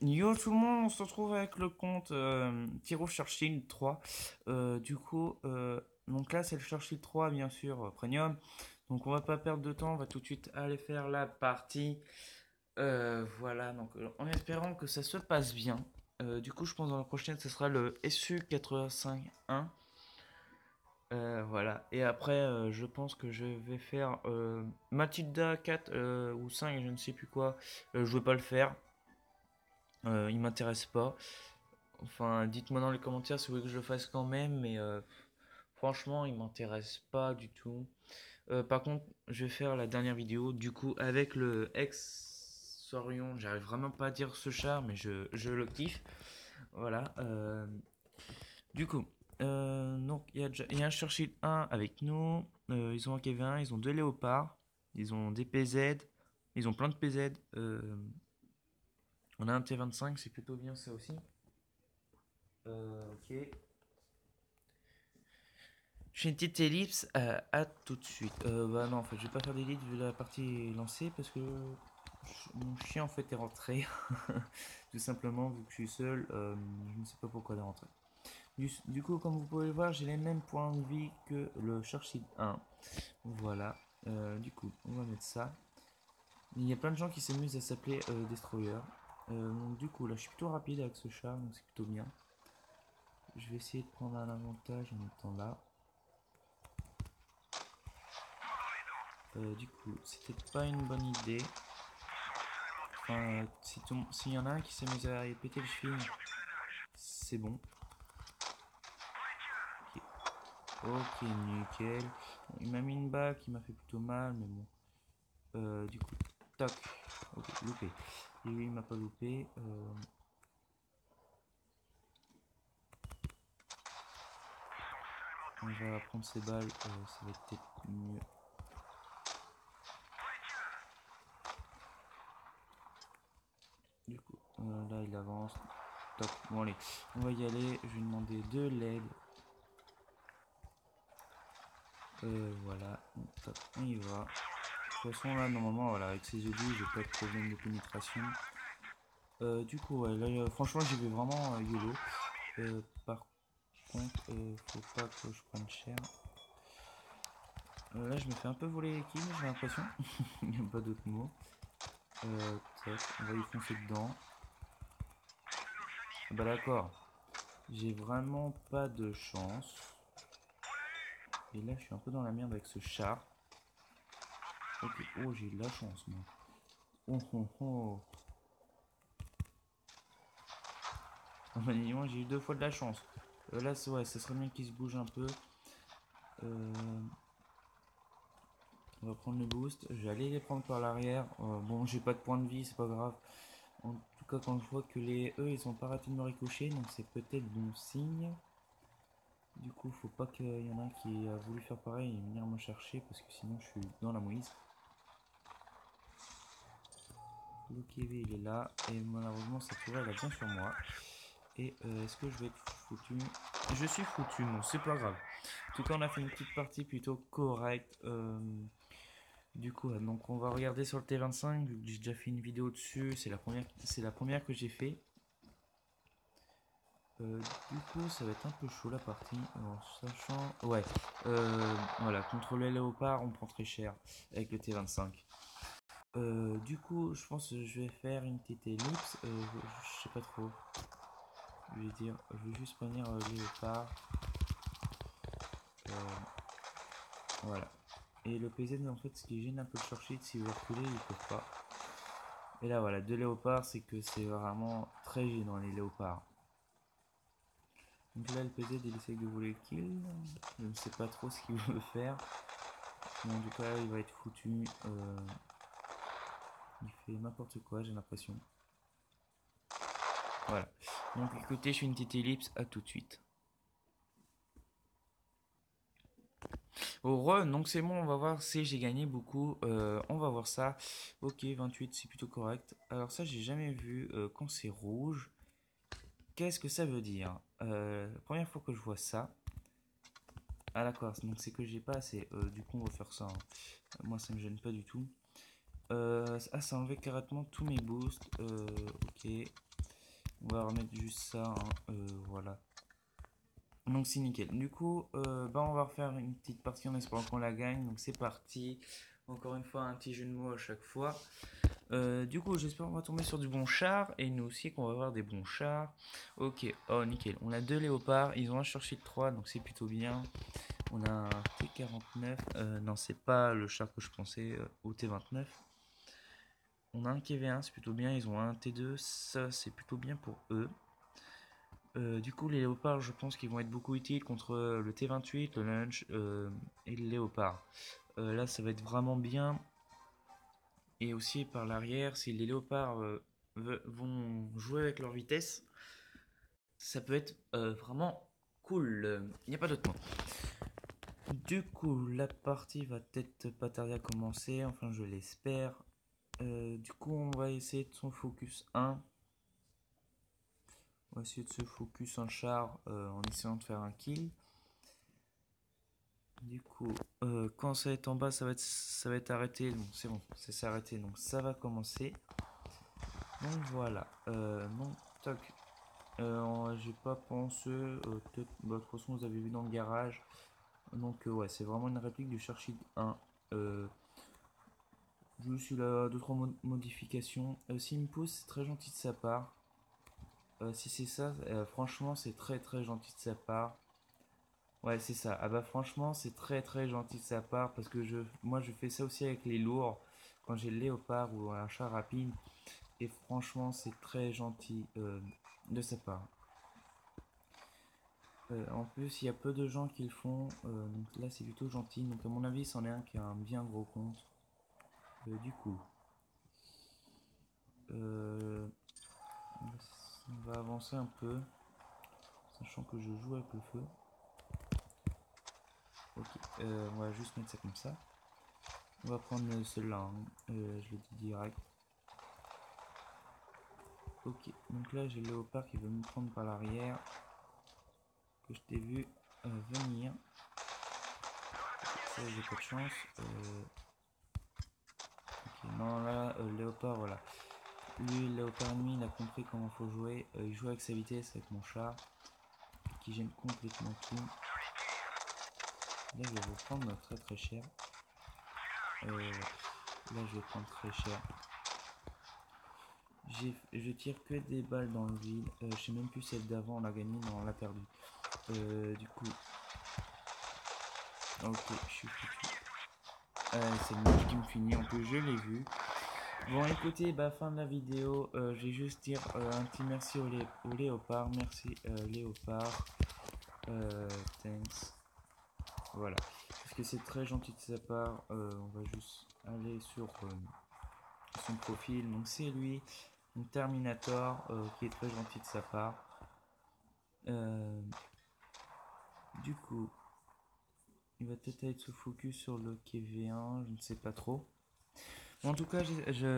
Yo tout le monde, on se retrouve avec le compte Tiro Churchill 3. Donc là c'est le Churchill 3 bien sûr, Premium. Donc on va pas perdre de temps, on va tout de suite aller faire la partie. Voilà, donc en espérant que ça se passe bien. Je pense dans la prochaine ce sera le SU85-1. Voilà, et après je pense que je vais faire Matilda 4 ou 5, je ne sais plus quoi. Je vais pas le faire, il m'intéresse pas. Enfin, dites-moi dans les commentaires si vous voulez que je le fasse quand même, mais franchement, il m'intéresse pas du tout. Par contre, je vais faire la dernière vidéo, du coup, avec le ex-Sorion. J'arrive vraiment pas à dire ce char, mais je le kiffe. Voilà. Du coup, donc, il y a un Churchill 1 avec nous. Ils ont un KV1, ils ont deux léopards, ils ont des PZ, ils ont plein de PZ. On a un T25, c'est plutôt bien ça aussi. Ok. Je fais une petite ellipse, à tout de suite. Bah non, en fait, je vais pas faire d'ellipse vu la partie lancée parce que mon chien en fait est rentré. Tout simplement, vu que je suis seul, je ne sais pas pourquoi il est rentré. Du coup, comme vous pouvez le voir, j'ai les mêmes points de vie que le Churchill 1. Voilà. On va mettre ça. Il y a plein de gens qui s'amusent à s'appeler Destroyer. Là, je suis plutôt rapide avec ce char, donc c'est plutôt bien. Je vais essayer de prendre un avantage en étant là. C'était pas une bonne idée. Enfin, s'il y en a un qui s'amuse à répéter le film, c'est bon. Ok, ok, nickel. Bon, il m'a mis une balle qui m'a fait plutôt mal, mais bon. Du coup, tac. Ok, loupé. Et lui, il m'a pas loupé. On va prendre ses balles, ça va être peut-être mieux. Là, il avance. Top. Bon, allez, on va y aller. Je vais demander de l'aide. Voilà. Bon, top, on y va. De toute façon, là, normalement, voilà, avec ces yeux j'ai pas de problème de pénétration. Ouais, là, franchement, j'y vais vraiment YOLO. Par contre, faut pas que je prenne cher. Là, je me fais un peu voler l'équipe, j'ai l'impression. Il n'y a pas d'autre mot. Tac, on va y foncer dedans. Ah bah d'accord, j'ai vraiment pas de chance. Et là, je suis un peu dans la merde avec ce char. Ok, oh, j'ai de la chance, moi. Oh, oh, oh. Ah bah, j'ai eu deux fois de la chance. Là, ouais, ça serait bien qu'il se bouge un peu. Euh, On va prendre le boost. Je vais aller les prendre par l'arrière. Bon, j'ai pas de point de vie, c'est pas grave. En tout cas, quand je vois que eux, ils ont pas arrêté de me ricocher, donc c'est peut-être bon signe. Du coup, faut pas qu'il y en a un qui a voulu faire pareil et venir me chercher parce que sinon je suis dans la mouise. Le KV il est là et malheureusement ça pourrait aller bien sur moi. Et est-ce que je vais être foutu? Je suis foutu, bon c'est pas grave. En tout cas on a fait une petite partie plutôt correcte. Donc on va regarder sur le T25, vu que j'ai déjà fait une vidéo dessus, c'est la première que j'ai fait. Ça va être un peu chaud la partie, en sachant... Ouais, voilà, contre le léopard, on prend très cher avec le T25. Je pense que je vais faire une petite ellipse, je sais pas trop. Je vais juste prévenir léopard. Euh, voilà. Et le PZ, en fait, ce qui gêne un peu le short si vous reculez, ils peuvent pas. Et là, voilà, deux léopards, c'est que c'est vraiment très gênant les léopards. Donc là, le PZ, il essaye de voler le kill. Je ne sais pas trop ce qu'il veut faire. Mais en tout cas, il va être foutu. Il fait n'importe quoi, j'ai l'impression. Voilà. Donc écoutez, je fais une petite ellipse, à tout de suite. Au run, donc c'est bon, on va voir si j'ai gagné beaucoup. On va voir ça. Ok, 28, c'est plutôt correct. Alors ça, j'ai jamais vu quand c'est rouge. Qu'est-ce que ça veut dire? La première fois que je vois ça. Ah d'accord, donc c'est que j'ai pas assez. Du coup, on va faire ça, hein. Moi, ça me gêne pas du tout. Ça a enlevé carrément tous mes boosts. Ok. On va remettre juste ça, hein, voilà. Donc c'est nickel. Du coup, on va refaire une petite partie en espérant qu'on la gagne. Donc c'est parti. Encore une fois, un petit jeu de mots à chaque fois. Du coup, j'espère qu'on va tomber sur du bon char. Et nous aussi qu'on va avoir des bons chars. Ok, oh nickel. On a deux léopards. Ils ont un Churchill 3, donc c'est plutôt bien. On a un T49. Non, c'est pas le char que je pensais au T29. On a un KV1, c'est plutôt bien. Ils ont un T2, ça c'est plutôt bien pour eux. Du coup, les léopards, je pense qu'ils vont être beaucoup utiles contre le T28, le Lunch et le léopard. Là, ça va être vraiment bien. Et aussi par l'arrière, si les léopards vont jouer avec leur vitesse, ça peut être vraiment cool. Il n'y a pas d'autre mot. Du coup, la partie va peut-être pas tarder à commencer, enfin je l'espère. Du coup, on va essayer de son focus 1. On va essayer de se focus un char en essayant de faire un kill. Du coup, quand ça va être en bas, ça va être arrêté. Donc c'est bon, c'est arrêté. Donc ça va commencer. Donc voilà. Donc toc. J'ai pas pensé. De toute façon, vous avez vu dans le garage. Donc ouais, c'est vraiment une réplique du Churchill 1. Juste il a 2-3 modifications. S'il me pousse, c'est très gentil de sa part. Si c'est ça, franchement, c'est très très gentil de sa part. Ouais, c'est ça. Ah bah franchement, c'est très très gentil de sa part parce que moi je fais ça aussi avec les lourds quand j'ai le léopard ou un chat rapide. Et franchement, c'est très gentil de sa part. En plus, il y a peu de gens qui le font, donc là c'est plutôt gentil. Donc à mon avis, c'en est un qui a un bien gros compte. Du coup, euh, on va avancer un peu, sachant que je joue avec le feu. Ok, on va juste mettre ça comme ça. On va prendre celui-là, hein. Je le dis direct. Ok, donc là j'ai le léopard qui veut me prendre par l'arrière. Que je t'ai vu venir. Ça j'ai pas de chance. Ok, non là, le léopard, voilà. Lui, le léopard ennemi, il a compris comment faut jouer. Il joue avec sa vitesse, avec mon char. Qui gêne complètement tout. Là je vais vous prendre très très cher. Là je vais prendre très cher. Je tire que des balles dans le vide. Je sais même plus celle d'avant, on l'a gagné, mais on l'a perdu. Du coup. Ok, je suis foutu. C'est le match qui me finit, en plus je l'ai vu. Bon écoutez, fin de la vidéo, je vais juste dire un petit merci au léopard. Merci léopard. Thanks. Voilà. Parce que c'est très gentil de sa part. On va juste aller sur son profil. Donc c'est lui. Donc Terminator, qui est très gentil de sa part. Du coup, il va peut-être être se focus sur le KV1, je ne sais pas trop. Bon, en tout cas,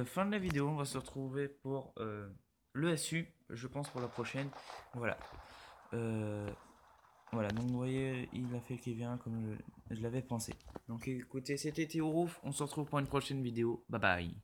fin de la vidéo, on va se retrouver pour le SU, je pense pour la prochaine. Voilà. Voilà, donc vous voyez, il a fait le KV1 comme je l'avais pensé. Donc écoutez, c'était Théo Rouf, on se retrouve pour une prochaine vidéo. Bye bye.